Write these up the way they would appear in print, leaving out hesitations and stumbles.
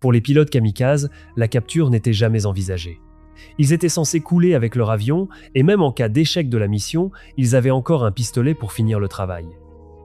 Pour les pilotes kamikazes, la capture n'était jamais envisagée. Ils étaient censés couler avec leur avion, et même en cas d'échec de la mission, ils avaient encore un pistolet pour finir le travail.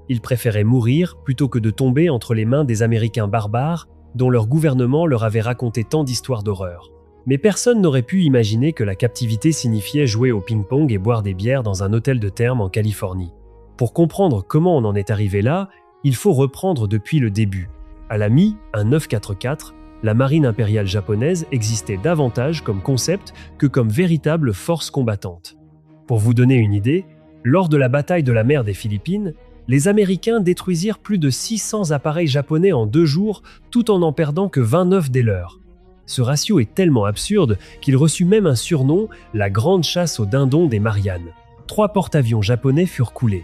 Ils préféraient mourir plutôt que de tomber entre les mains des Américains barbares dont leur gouvernement leur avait raconté tant d'histoires d'horreur. Mais personne n'aurait pu imaginer que la captivité signifiait jouer au ping-pong et boire des bières dans un hôtel de terme en Californie. Pour comprendre comment on en est arrivé là, il faut reprendre depuis le début. À la mi-un 944, la marine impériale japonaise existait davantage comme concept que comme véritable force combattante. Pour vous donner une idée, lors de la bataille de la mer des Philippines, les Américains détruisirent plus de 600 appareils japonais en 2 jours, tout en n'en perdant que 29 des leurs. Ce ratio est tellement absurde qu'il reçut même un surnom, la grande chasse aux dindons des Mariannes. 3 porte-avions japonais furent coulés.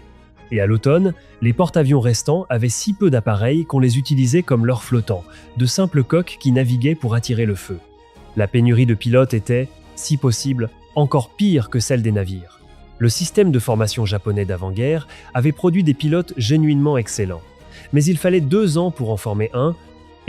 Et à l'automne, les porte-avions restants avaient si peu d'appareils qu'on les utilisait comme leurres flottants, de simples coques qui naviguaient pour attirer le feu. La pénurie de pilotes était, si possible, encore pire que celle des navires. Le système de formation japonais d'avant-guerre avait produit des pilotes genuinement excellents. Mais il fallait 2 ans pour en former un,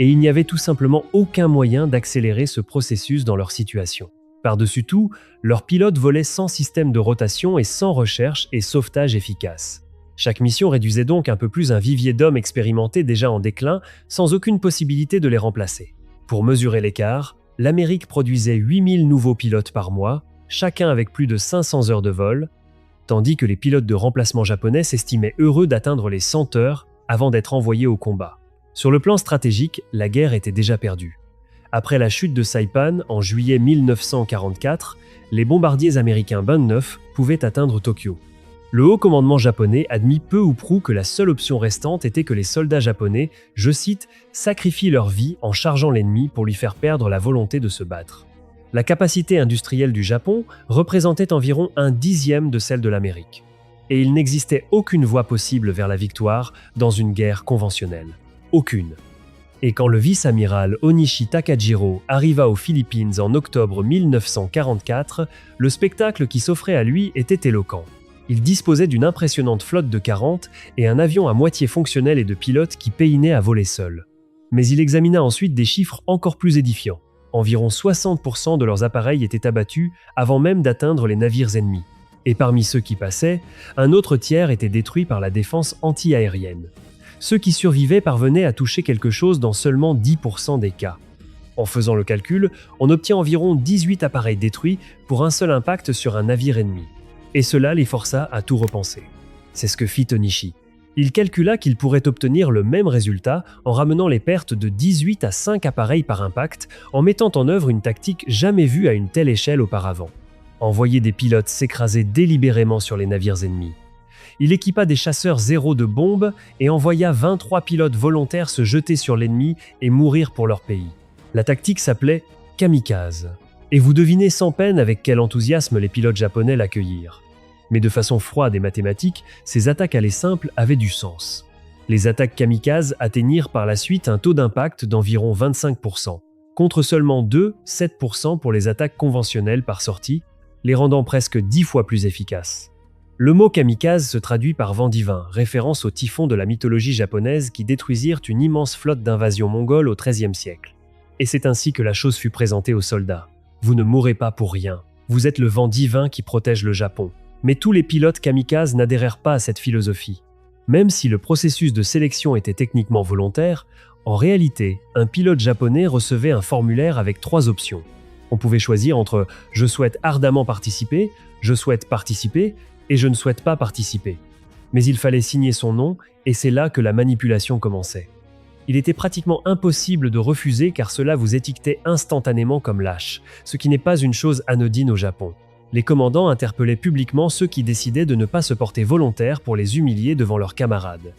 et il n'y avait tout simplement aucun moyen d'accélérer ce processus dans leur situation. Par-dessus tout, leurs pilotes volaient sans système de rotation et sans recherche et sauvetage efficace. Chaque mission réduisait donc un peu plus un vivier d'hommes expérimentés déjà en déclin, sans aucune possibilité de les remplacer. Pour mesurer l'écart, l'Amérique produisait 8000 nouveaux pilotes par mois, chacun avec plus de 500 heures de vol, tandis que les pilotes de remplacement japonais s'estimaient heureux d'atteindre les 100 heures avant d'être envoyés au combat. Sur le plan stratégique, la guerre était déjà perdue. Après la chute de Saipan en juillet 1944, les bombardiers américains Band 9 pouvaient atteindre Tokyo. Le haut commandement japonais admit peu ou prou que la seule option restante était que les soldats japonais, je cite, « sacrifient leur vie en chargeant l'ennemi pour lui faire perdre la volonté de se battre ». La capacité industrielle du Japon représentait environ 1/10 de celle de l'Amérique. Et il n'existait aucune voie possible vers la victoire dans une guerre conventionnelle. Aucune. Et quand le vice-amiral Onishi Takajiro arriva aux Philippines en octobre 1944, le spectacle qui s'offrait à lui était éloquent. Il disposait d'une impressionnante flotte de 40 et un avion à moitié fonctionnel et de pilotes qui peinaient à voler seuls. Mais il examina ensuite des chiffres encore plus édifiants. Environ 60% de leurs appareils étaient abattus avant même d'atteindre les navires ennemis. Et parmi ceux qui passaient, un autre tiers était détruit par la défense anti-aérienne. Ceux qui survivaient parvenaient à toucher quelque chose dans seulement 10% des cas. En faisant le calcul, on obtient environ 18 appareils détruits pour un seul impact sur un navire ennemi. Et cela les força à tout repenser. C'est ce que fit Onishi. Il calcula qu'il pourrait obtenir le même résultat en ramenant les pertes de 18 à 5 appareils par impact, en mettant en œuvre une tactique jamais vue à une telle échelle auparavant. Envoyer des pilotes s'écraser délibérément sur les navires ennemis. Il équipa des chasseurs zéro de bombes et envoya 23 pilotes volontaires se jeter sur l'ennemi et mourir pour leur pays. La tactique s'appelait « kamikaze ». Et vous devinez sans peine avec quel enthousiasme les pilotes japonais l'accueillirent. Mais de façon froide et mathématique, ces attaques aller simples avaient du sens. Les attaques kamikazes atteignirent par la suite un taux d'impact d'environ 25%, contre seulement 2-7% pour les attaques conventionnelles par sortie, les rendant presque 10 fois plus efficaces. Le mot kamikaze se traduit par vent divin, référence aux typhons de la mythologie japonaise qui détruisirent une immense flotte d'invasion mongole au XIIIe siècle. Et c'est ainsi que la chose fut présentée aux soldats. Vous ne mourrez pas pour rien, vous êtes le vent divin qui protège le Japon. Mais tous les pilotes kamikazes n'adhérèrent pas à cette philosophie. Même si le processus de sélection était techniquement volontaire, en réalité, un pilote japonais recevait un formulaire avec 3 options. On pouvait choisir entre « je souhaite ardemment participer »,« je souhaite participer » et « je ne souhaite pas participer ». Mais il fallait signer son nom et c'est là que la manipulation commençait. Il était pratiquement impossible de refuser car cela vous étiquetait instantanément comme lâche, ce qui n'est pas une chose anodine au Japon. Les commandants interpellaient publiquement ceux qui décidaient de ne pas se porter volontaires pour les humilier devant leurs camarades.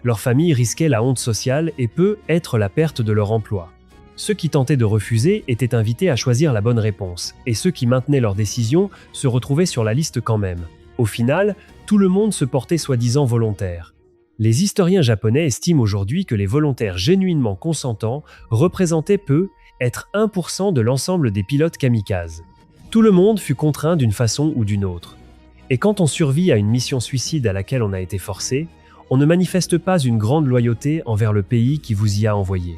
Leur famille risquait la honte sociale et peut être la perte de leur emploi. Ceux qui tentaient de refuser étaient invités à choisir la bonne réponse, et ceux qui maintenaient leur décision se retrouvaient sur la liste quand même. Au final, tout le monde se portait soi-disant volontaire. Les historiens japonais estiment aujourd'hui que les volontaires genuinement consentants représentaient peu, être 1% de l'ensemble des pilotes kamikazes. Tout le monde fut contraint d'une façon ou d'une autre. Et quand on survit à une mission suicide à laquelle on a été forcé, on ne manifeste pas une grande loyauté envers le pays qui vous y a envoyé.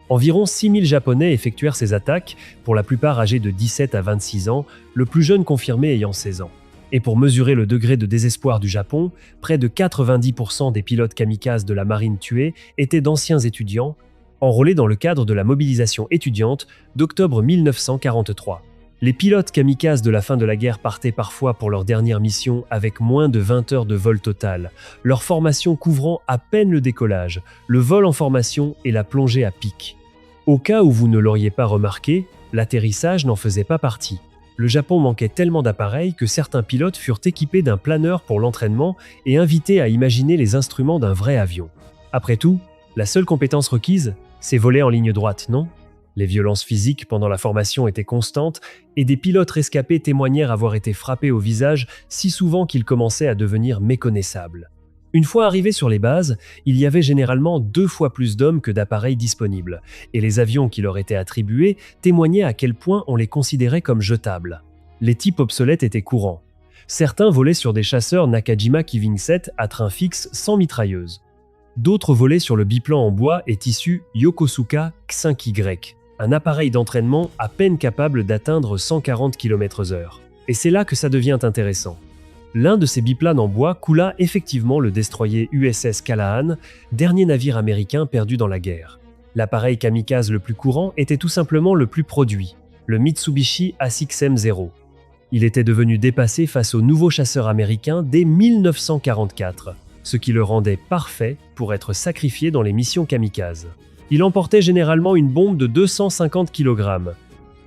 Environ 6000 Japonais effectuèrent ces attaques, pour la plupart âgés de 17 à 26 ans, le plus jeune confirmé ayant 16 ans. Et pour mesurer le degré de désespoir du Japon, près de 90% des pilotes kamikazes de la marine tués étaient d'anciens étudiants, enrôlés dans le cadre de la mobilisation étudiante d'octobre 1943. Les pilotes kamikazes de la fin de la guerre partaient parfois pour leur dernière mission avec moins de 20 heures de vol total, leur formation couvrant à peine le décollage, le vol en formation et la plongée à pic. Au cas où vous ne l'auriez pas remarqué, l'atterrissage n'en faisait pas partie. Le Japon manquait tellement d'appareils que certains pilotes furent équipés d'un planeur pour l'entraînement et invités à imaginer les instruments d'un vrai avion. Après tout, la seule compétence requise, c'est voler en ligne droite, non ? Les violences physiques pendant la formation étaient constantes et des pilotes rescapés témoignèrent avoir été frappés au visage si souvent qu'ils commençaient à devenir méconnaissables. Une fois arrivés sur les bases, il y avait généralement 2 fois plus d'hommes que d'appareils disponibles, et les avions qui leur étaient attribués témoignaient à quel point on les considérait comme jetables. Les types obsolètes étaient courants. Certains volaient sur des chasseurs Nakajima Ki-27 à train fixe sans mitrailleuse. D'autres volaient sur le biplan en bois et tissu Yokosuka X5Y, un appareil d'entraînement à peine capable d'atteindre 140 km/h. Et c'est là que ça devient intéressant. L'un de ces biplanes en bois coula effectivement le destroyer USS Callahan, dernier navire américain perdu dans la guerre. L'appareil kamikaze le plus courant était tout simplement le plus produit, le Mitsubishi A6M0. Il était devenu dépassé face aux nouveaux chasseurs américains dès 1944, ce qui le rendait parfait pour être sacrifié dans les missions kamikazes. Il emportait généralement une bombe de 250 kg.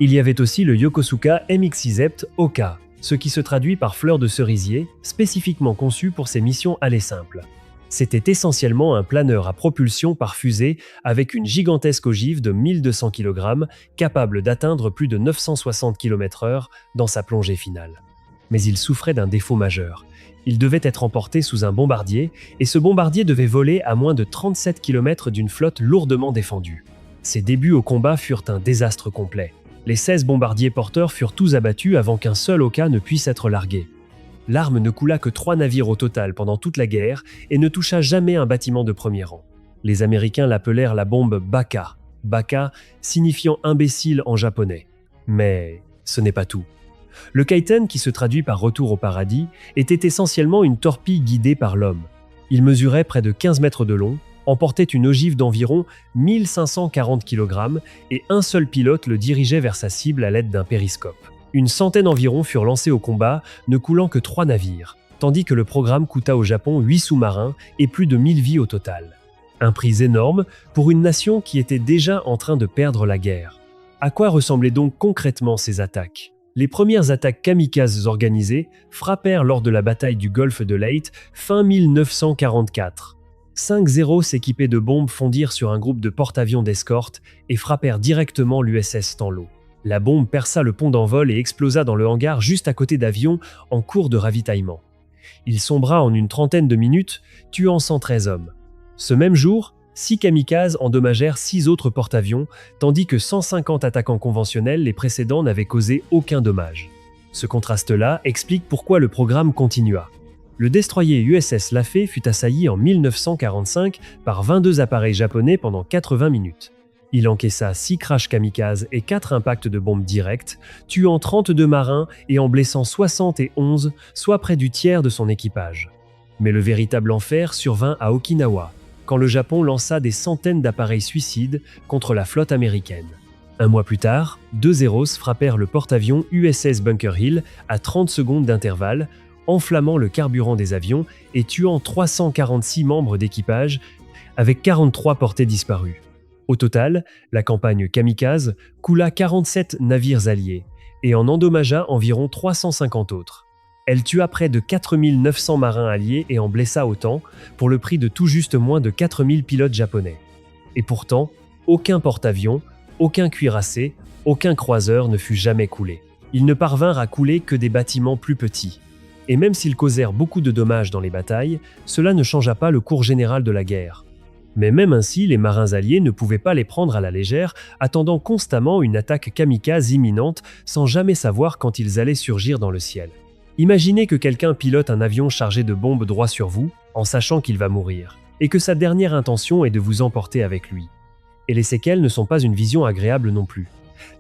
Il y avait aussi le Yokosuka MX-6 Oka, ce qui se traduit par fleur de cerisier, spécifiquement conçu pour ces missions aller simple. C'était essentiellement un planeur à propulsion par fusée avec une gigantesque ogive de 1200 kg, capable d'atteindre plus de 960 km/h dans sa plongée finale. Mais il souffrait d'un défaut majeur. Il devait être emporté sous un bombardier, et ce bombardier devait voler à moins de 37 km d'une flotte lourdement défendue. Ses débuts au combat furent un désastre complet. Les 16 bombardiers porteurs furent tous abattus avant qu'un seul Oka ne puisse être largué. L'arme ne coula que 3 navires au total pendant toute la guerre et ne toucha jamais un bâtiment de premier rang. Les Américains l'appelèrent la bombe Baka, Baka signifiant imbécile en japonais. Mais ce n'est pas tout. Le Kaiten, qui se traduit par retour au paradis, était essentiellement une torpille guidée par l'homme. Il mesurait près de 15 mètres de long, emportait une ogive d'environ 1540 kg et un seul pilote le dirigeait vers sa cible à l'aide d'un périscope. Une centaine environ furent lancés au combat, ne coulant que 3 navires, tandis que le programme coûta au Japon 8 sous-marins et plus de 1000 vies au total. Un prix énorme pour une nation qui était déjà en train de perdre la guerre. À quoi ressemblaient donc concrètement ces attaques ? Les premières attaques kamikazes organisées frappèrent lors de la bataille du golfe de Leyte fin 1944. 5 Zéros s'équipés de bombes fondirent sur un groupe de porte-avions d'escorte et frappèrent directement l'USS Stanlow. La bombe perça le pont d'envol et explosa dans le hangar juste à côté d'avions en cours de ravitaillement. Il sombra en une trentaine de minutes, tuant 113 hommes. Ce même jour, 6 kamikazes endommagèrent 6 autres porte-avions, tandis que 150 attaquants conventionnels les précédents n'avaient causé aucun dommage. Ce contraste-là explique pourquoi le programme continua. Le destroyer USS Lafay fut assailli en 1945 par 22 appareils japonais pendant 80 minutes. Il encaissa 6 crashs kamikazes et 4 impacts de bombes directes, tuant 32 marins et en blessant 71, soit près du tiers de son équipage. Mais le véritable enfer survint à Okinawa, quand le Japon lança des centaines d'appareils suicides contre la flotte américaine. Un mois plus tard, 2 Zeros frappèrent le porte-avions USS Bunker Hill à 30 secondes d'intervalle, enflammant le carburant des avions et tuant 346 membres d'équipage, avec 43 portés disparus. Au total, la campagne kamikaze coula 47 navires alliés et en endommagea environ 350 autres. Elle tua près de 4900 marins alliés et en blessa autant, pour le prix de tout juste moins de 4000 pilotes japonais. Et pourtant, aucun porte-avions, aucun cuirassé, aucun croiseur ne fut jamais coulé. Ils ne parvinrent à couler que des bâtiments plus petits. Et même s'ils causèrent beaucoup de dommages dans les batailles, cela ne changea pas le cours général de la guerre. Mais même ainsi, les marins alliés ne pouvaient pas les prendre à la légère, attendant constamment une attaque kamikaze imminente sans jamais savoir quand ils allaient surgir dans le ciel. Imaginez que quelqu'un pilote un avion chargé de bombes droit sur vous, en sachant qu'il va mourir, et que sa dernière intention est de vous emporter avec lui. Et les séquelles ne sont pas une vision agréable non plus.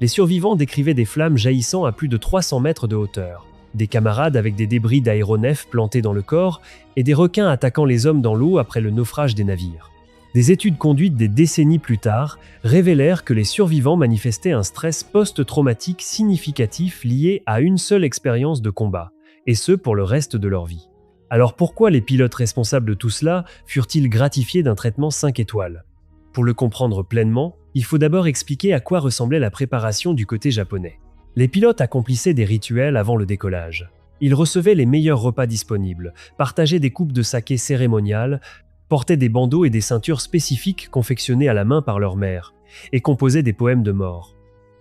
Les survivants décrivaient des flammes jaillissant à plus de 300 mètres de hauteur, des camarades avec des débris d'aéronefs plantés dans le corps et des requins attaquant les hommes dans l'eau après le naufrage des navires. Des études conduites des décennies plus tard révélèrent que les survivants manifestaient un stress post-traumatique significatif lié à une seule expérience de combat, et ce pour le reste de leur vie. Alors pourquoi les pilotes responsables de tout cela furent-ils gratifiés d'un traitement 5 étoiles ? Pour le comprendre pleinement, il faut d'abord expliquer à quoi ressemblait la préparation du côté japonais. Les pilotes accomplissaient des rituels avant le décollage. Ils recevaient les meilleurs repas disponibles, partageaient des coupes de saké cérémoniales, portaient des bandeaux et des ceintures spécifiques confectionnées à la main par leur mère, et composaient des poèmes de mort.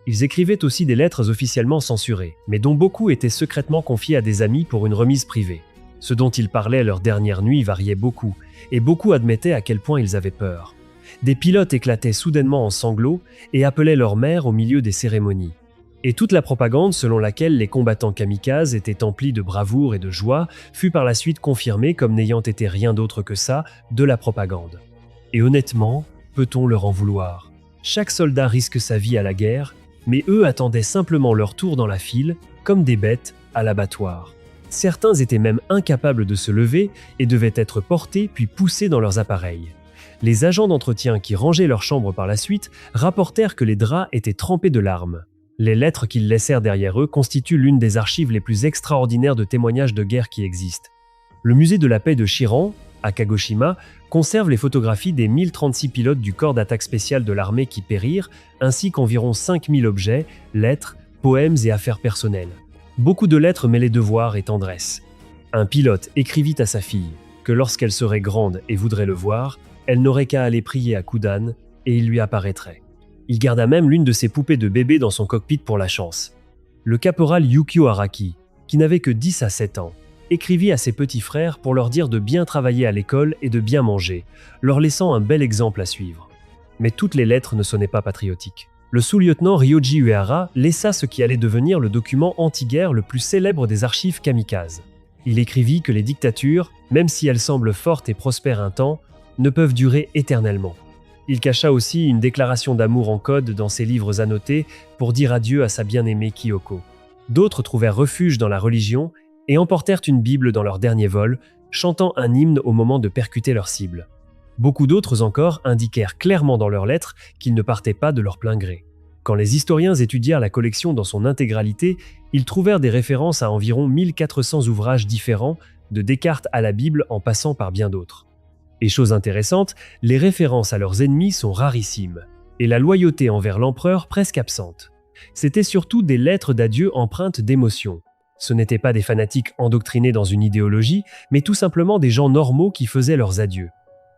Ils écrivaient aussi des lettres officiellement censurées, mais dont beaucoup étaient secrètement confiées à des amis pour une remise privée. Ce dont ils parlaient leur dernière nuit variait beaucoup, et beaucoup admettaient à quel point ils avaient peur. Des pilotes éclataient soudainement en sanglots et appelaient leur mère au milieu des cérémonies. Et toute la propagande selon laquelle les combattants kamikazes étaient emplis de bravoure et de joie fut par la suite confirmée comme n'ayant été rien d'autre que ça, de la propagande. Et honnêtement, peut-on leur en vouloir ? Chaque soldat risque sa vie à la guerre, mais eux attendaient simplement leur tour dans la file, comme des bêtes à l'abattoir. Certains étaient même incapables de se lever et devaient être portés puis poussés dans leurs appareils. Les agents d'entretien qui rangeaient leur chambre par la suite rapportèrent que les draps étaient trempés de larmes. Les lettres qu'ils laissèrent derrière eux constituent l'une des archives les plus extraordinaires de témoignages de guerre qui existent. Le musée de la paix de Shiran, à Kagoshima, conserve les photographies des 1036 pilotes du corps d'attaque spéciale de l'armée qui périrent, ainsi qu'environ 5000 objets, lettres, poèmes et affaires personnelles. Beaucoup de lettres mêlées devoir et tendresse. Un pilote écrivit à sa fille que lorsqu'elle serait grande et voudrait le voir, elle n'aurait qu'à aller prier à Kudan et il lui apparaîtrait. Il garda même l'une de ses poupées de bébé dans son cockpit pour la chance. Le caporal Yukio Araki, qui n'avait que 10 à 7 ans, écrivit à ses petits frères pour leur dire de bien travailler à l'école et de bien manger, leur laissant un bel exemple à suivre. Mais toutes les lettres ne sonnaient pas patriotiques. Le sous-lieutenant Ryoji Uehara laissa ce qui allait devenir le document anti-guerre le plus célèbre des archives kamikazes. Il écrivit que les dictatures, même si elles semblent fortes et prospèrent un temps, ne peuvent durer éternellement. Il cacha aussi une déclaration d'amour en code dans ses livres annotés pour dire adieu à sa bien-aimée Kyoko. D'autres trouvèrent refuge dans la religion et emportèrent une Bible dans leur dernier vol, chantant un hymne au moment de percuter leur cible. Beaucoup d'autres encore indiquèrent clairement dans leurs lettres qu'ils ne partaient pas de leur plein gré. Quand les historiens étudièrent la collection dans son intégralité, ils trouvèrent des références à environ 1400 ouvrages différents, de Descartes à la Bible en passant par bien d'autres. Et chose intéressante, les références à leurs ennemis sont rarissimes, et la loyauté envers l'empereur presque absente. C'étaient surtout des lettres d'adieu empreintes d'émotion. Ce n'étaient pas des fanatiques endoctrinés dans une idéologie, mais tout simplement des gens normaux qui faisaient leurs adieux.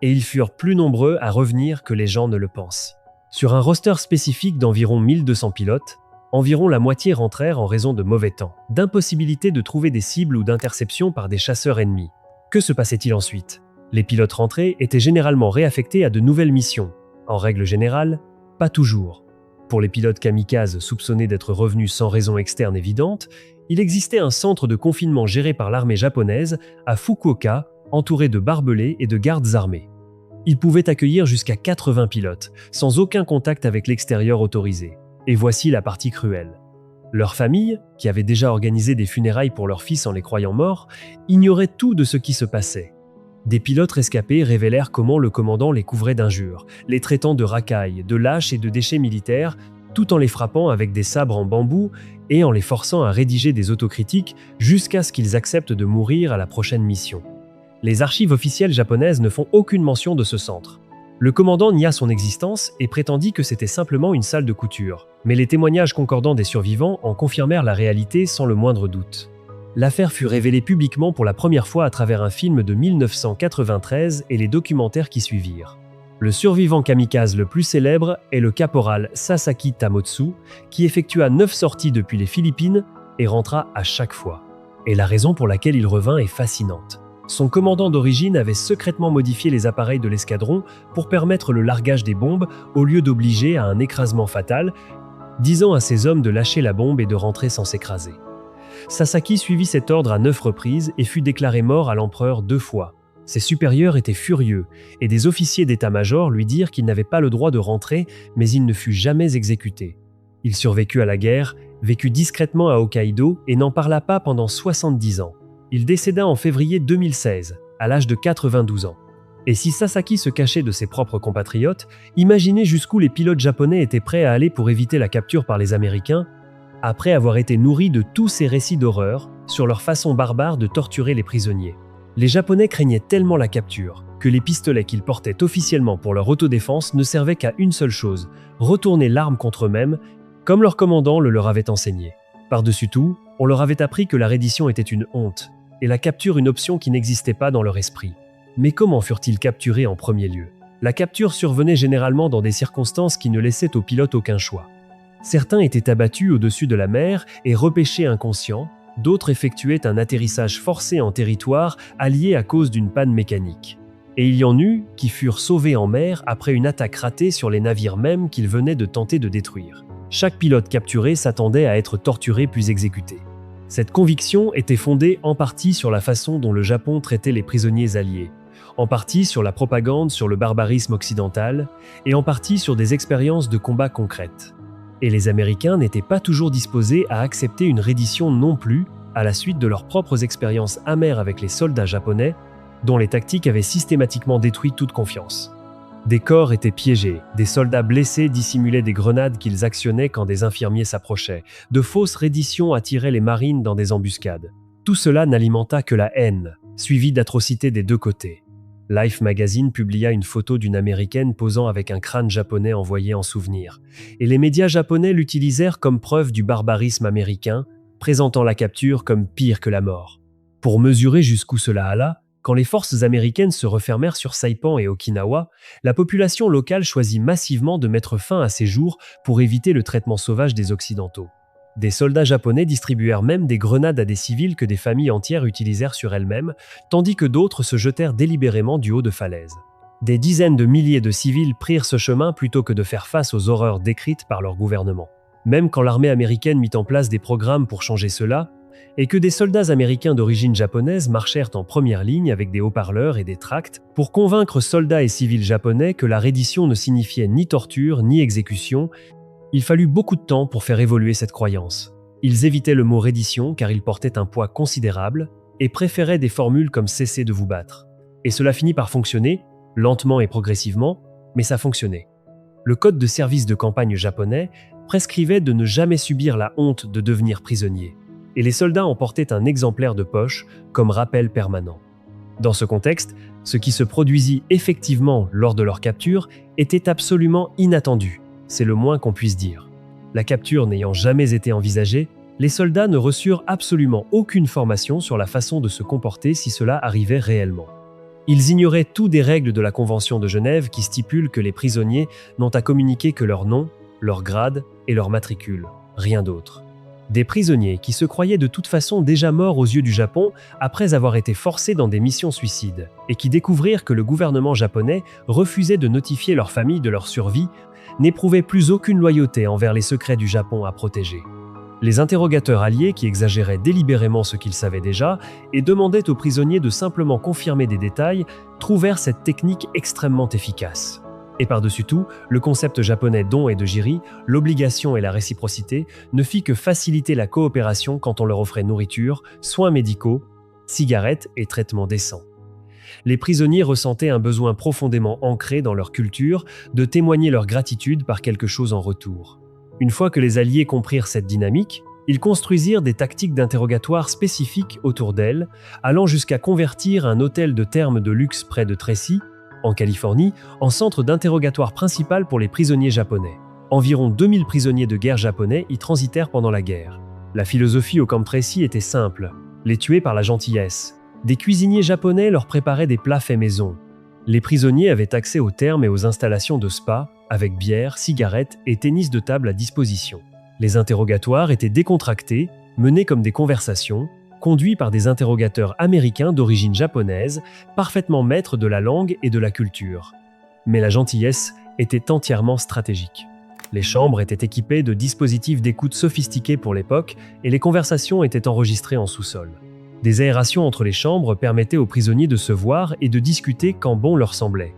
Et ils furent plus nombreux à revenir que les gens ne le pensent. Sur un roster spécifique d'environ 1200 pilotes, environ la moitié rentrèrent en raison de mauvais temps, d'impossibilité de trouver des cibles ou d'interceptions par des chasseurs ennemis. Que se passait-il ensuite ? Les pilotes rentrés étaient généralement réaffectés à de nouvelles missions. En règle générale, pas toujours. Pour les pilotes kamikazes soupçonnés d'être revenus sans raison externe évidente, il existait un centre de confinement géré par l'armée japonaise à Fukuoka, entouré de barbelés et de gardes armés. Il pouvait accueillir jusqu'à 80 pilotes, sans aucun contact avec l'extérieur autorisé. Et voici la partie cruelle. Leurs familles, qui avaient déjà organisé des funérailles pour leurs fils en les croyant morts, ignoraient tout de ce qui se passait. Des pilotes rescapés révélèrent comment le commandant les couvrait d'injures, les traitant de racailles, de lâches et de déchets militaires, tout en les frappant avec des sabres en bambou et en les forçant à rédiger des autocritiques jusqu'à ce qu'ils acceptent de mourir à la prochaine mission. Les archives officielles japonaises ne font aucune mention de ce centre. Le commandant nia son existence et prétendit que c'était simplement une salle de couture, mais les témoignages concordants des survivants en confirmèrent la réalité sans le moindre doute. L'affaire fut révélée publiquement pour la première fois à travers un film de 1993 et les documentaires qui suivirent. Le survivant kamikaze le plus célèbre est le caporal Sasaki Tamotsu, qui effectua 9 sorties depuis les Philippines et rentra à chaque fois. Et la raison pour laquelle il revint est fascinante. Son commandant d'origine avait secrètement modifié les appareils de l'escadron pour permettre le largage des bombes au lieu d'obliger à un écrasement fatal, disant à ses hommes de lâcher la bombe et de rentrer sans s'écraser. Sasaki suivit cet ordre à 9 reprises et fut déclaré mort à l'empereur 2 fois. Ses supérieurs étaient furieux, et des officiers d'état-major lui dirent qu'il n'avait pas le droit de rentrer, mais il ne fut jamais exécuté. Il survécut à la guerre, vécut discrètement à Hokkaido et n'en parla pas pendant 70 ans. Il décéda en février 2016, à l'âge de 92 ans. Et si Sasaki se cachait de ses propres compatriotes, imaginez jusqu'où les pilotes japonais étaient prêts à aller pour éviter la capture par les Américains, après avoir été nourris de tous ces récits d'horreur sur leur façon barbare de torturer les prisonniers. Les Japonais craignaient tellement la capture que les pistolets qu'ils portaient officiellement pour leur autodéfense ne servaient qu'à une seule chose, retourner l'arme contre eux-mêmes, comme leur commandant le leur avait enseigné. Par-dessus tout, on leur avait appris que la reddition était une honte, et la capture une option qui n'existait pas dans leur esprit. Mais comment furent-ils capturés en premier lieu? La capture survenait généralement dans des circonstances qui ne laissaient aux pilotes aucun choix. Certains étaient abattus au-dessus de la mer et repêchés inconscients, d'autres effectuaient un atterrissage forcé en territoire allié à cause d'une panne mécanique. Et il y en eut qui furent sauvés en mer après une attaque ratée sur les navires mêmes qu'ils venaient de tenter de détruire. Chaque pilote capturé s'attendait à être torturé puis exécuté. Cette conviction était fondée en partie sur la façon dont le Japon traitait les prisonniers alliés, en partie sur la propagande sur le barbarisme occidental, et en partie sur des expériences de combat concrètes. Et les Américains n'étaient pas toujours disposés à accepter une reddition non plus, à la suite de leurs propres expériences amères avec les soldats japonais, dont les tactiques avaient systématiquement détruit toute confiance. Des corps étaient piégés, des soldats blessés dissimulaient des grenades qu'ils actionnaient quand des infirmiers s'approchaient, de fausses redditions attiraient les marines dans des embuscades. Tout cela n'alimenta que la haine, suivie d'atrocités des deux côtés. Life Magazine publia une photo d'une Américaine posant avec un crâne japonais envoyé en souvenir, et les médias japonais l'utilisèrent comme preuve du barbarisme américain, présentant la capture comme pire que la mort. Pour mesurer jusqu'où cela alla, quand les forces américaines se refermèrent sur Saipan et Okinawa, la population locale choisit massivement de mettre fin à ces jours pour éviter le traitement sauvage des Occidentaux. Des soldats japonais distribuèrent même des grenades à des civils que des familles entières utilisèrent sur elles-mêmes, tandis que d'autres se jetèrent délibérément du haut de falaises. Des dizaines de milliers de civils prirent ce chemin plutôt que de faire face aux horreurs décrites par leur gouvernement. Même quand l'armée américaine mit en place des programmes pour changer cela, et que des soldats américains d'origine japonaise marchèrent en première ligne avec des haut-parleurs et des tracts pour convaincre soldats et civils japonais que la reddition ne signifiait ni torture ni exécution, il fallut beaucoup de temps pour faire évoluer cette croyance. Ils évitaient le mot reddition car il portait un poids considérable et préféraient des formules comme cessez de vous battre. Et cela finit par fonctionner, lentement et progressivement, mais ça fonctionnait. Le code de service de campagne japonais prescrivait de ne jamais subir la honte de devenir prisonnier. Et les soldats en portaient un exemplaire de poche comme rappel permanent. Dans ce contexte, ce qui se produisit effectivement lors de leur capture était absolument inattendu, c'est le moins qu'on puisse dire. La capture n'ayant jamais été envisagée, les soldats ne reçurent absolument aucune formation sur la façon de se comporter si cela arrivait réellement. Ils ignoraient tout des règles de la Convention de Genève qui stipulent que les prisonniers n'ont à communiquer que leur nom, leur grade et leur matricule, rien d'autre. Des prisonniers qui se croyaient de toute façon déjà morts aux yeux du Japon après avoir été forcés dans des missions suicides, et qui découvrirent que le gouvernement japonais refusait de notifier leurs familles de leur survie, n'éprouvaient plus aucune loyauté envers les secrets du Japon à protéger. Les interrogateurs alliés qui exagéraient délibérément ce qu'ils savaient déjà et demandaient aux prisonniers de simplement confirmer des détails trouvèrent cette technique extrêmement efficace. Et par-dessus tout, le concept japonais don et de jiri, l'obligation et la réciprocité, ne fit que faciliter la coopération quand on leur offrait nourriture, soins médicaux, cigarettes et traitements décents. Les prisonniers ressentaient un besoin profondément ancré dans leur culture de témoigner leur gratitude par quelque chose en retour. Une fois que les Alliés comprirent cette dynamique, ils construisirent des tactiques d'interrogatoire spécifiques autour d'elles, allant jusqu'à convertir un hôtel de terme de luxe près de Tracy, en Californie, en centre d'interrogatoire principal pour les prisonniers japonais. Environ 2000 prisonniers de guerre japonais y transitèrent pendant la guerre. La philosophie au camp Tracy était simple, les tuer par la gentillesse. Des cuisiniers japonais leur préparaient des plats faits maison. Les prisonniers avaient accès aux thermes et aux installations de spa, avec bière, cigarettes et tennis de table à disposition. Les interrogatoires étaient décontractés, menés comme des conversations, conduits par des interrogateurs américains d'origine japonaise, parfaitement maîtres de la langue et de la culture. Mais la gentillesse était entièrement stratégique. Les chambres étaient équipées de dispositifs d'écoute sophistiqués pour l'époque et les conversations étaient enregistrées en sous-sol. Des aérations entre les chambres permettaient aux prisonniers de se voir et de discuter quand bon leur semblait.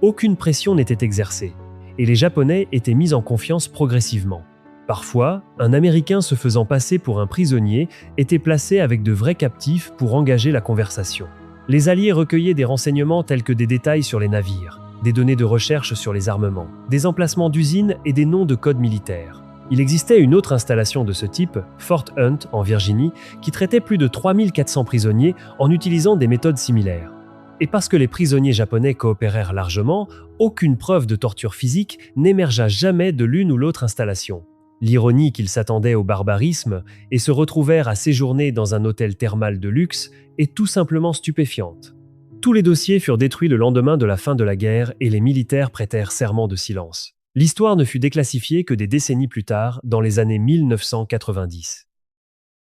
Aucune pression n'était exercée, et les Japonais étaient mis en confiance progressivement. Parfois, un Américain se faisant passer pour un prisonnier était placé avec de vrais captifs pour engager la conversation. Les Alliés recueillaient des renseignements tels que des détails sur les navires, des données de recherche sur les armements, des emplacements d'usines et des noms de codes militaires. Il existait une autre installation de ce type, Fort Hunt en Virginie, qui traitait plus de 3400 prisonniers en utilisant des méthodes similaires. Et parce que les prisonniers japonais coopérèrent largement, aucune preuve de torture physique n'émergea jamais de l'une ou l'autre installation. L'ironie qu'ils s'attendaient au barbarisme et se retrouvèrent à séjourner dans un hôtel thermal de luxe est tout simplement stupéfiante. Tous les dossiers furent détruits le lendemain de la fin de la guerre et les militaires prêtèrent serment de silence. L'histoire ne fut déclassifiée que des décennies plus tard, dans les années 1990.